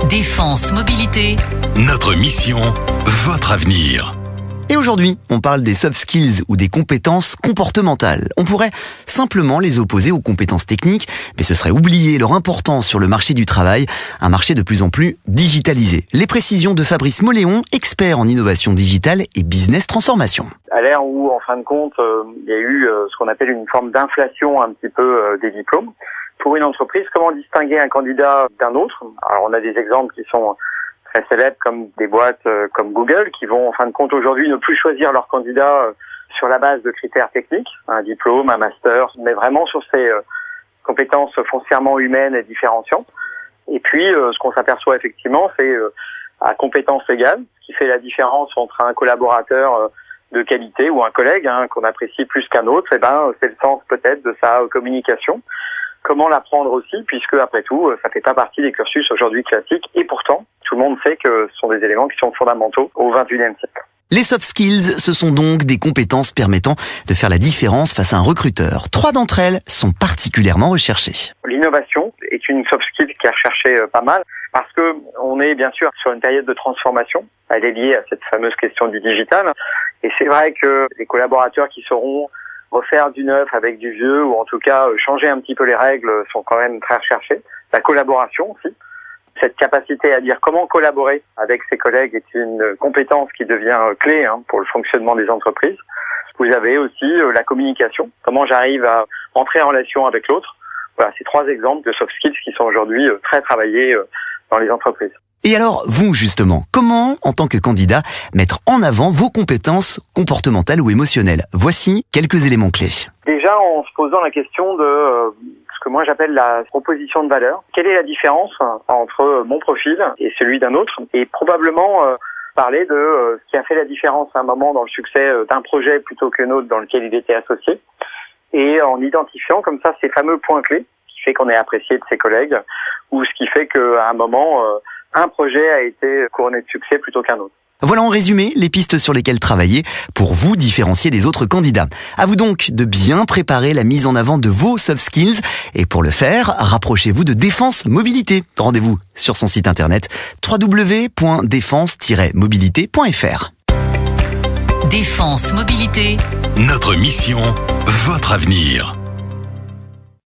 Défense Mobilité. Notre mission, votre avenir. Et aujourd'hui, on parle des soft skills ou des compétences comportementales. On pourrait simplement les opposer aux compétences techniques, mais ce serait oublier leur importance sur le marché du travail, un marché de plus en plus digitalisé. Les précisions de Fabrice Moléon, expert en innovation digitale et business transformation. À l'ère où, en fin de compte, il y a eu ce qu'on appelle une forme d'inflation un petit peu des diplômes, pour une entreprise, comment distinguer un candidat d'un autre? Alors, on a des exemples qui sont très célèbres, comme des boîtes comme Google, qui vont, en fin de compte, aujourd'hui ne plus choisir leurs candidats sur la base de critères techniques, un diplôme, un master, mais vraiment sur ces compétences foncièrement humaines et différenciantes. Et puis, ce qu'on s'aperçoit effectivement, c'est à compétences égales, ce qui fait la différence entre un collaborateur de qualité ou un collègue qu'on apprécie plus qu'un autre, c'est le sens peut-être de sa communication. Comment l'apprendre aussi, puisque après tout, ça fait pas partie des cursus aujourd'hui classiques, et pourtant, tout le monde sait que ce sont des éléments qui sont fondamentaux au XXIe siècle. Les soft skills, ce sont donc des compétences permettant de faire la différence face à un recruteur. 3 d'entre elles sont particulièrement recherchées. L'innovation est une soft skill qui est recherchée pas mal, parce que on est bien sûr sur une période de transformation. Elle est liée à cette fameuse question du digital. Et c'est vrai que les collaborateurs qui sauront refaire du neuf avec du vieux, ou en tout cas changer un petit peu les règles, sont quand même très recherchés. La collaboration aussi. Cette capacité à dire comment collaborer avec ses collègues est une compétence qui devient clé pour le fonctionnement des entreprises. Vous avez aussi la communication. Comment j'arrive à entrer en relation avec l'autre. Voilà, c'est 3 exemples de soft skills qui sont aujourd'hui très travaillés dans les entreprises. Et alors, vous justement, comment, en tant que candidat, mettre en avant vos compétences comportementales ou émotionnelles? Voici quelques éléments clés. Déjà, en se posant la question de ce que moi j'appelle la proposition de valeur. Quelle est la différence entre mon profil et celui d'un autre? Et probablement parler de ce qui a fait la différence à un moment dans le succès d'un projet plutôt qu'un autre dans lequel il était associé. Et en identifiant comme ça ces fameux points clés qui fait qu'on est apprécié de ses collègues, ou ce qui fait qu'à un moment un projet a été couronné de succès plutôt qu'un autre. Voilà en résumé les pistes sur lesquelles travailler pour vous différencier des autres candidats. À vous donc de bien préparer la mise en avant de vos soft skills. Et pour le faire, rapprochez-vous de Défense Mobilité. Rendez-vous sur son site internet www.défense-mobilité.fr. Défense Mobilité. Notre mission, votre avenir.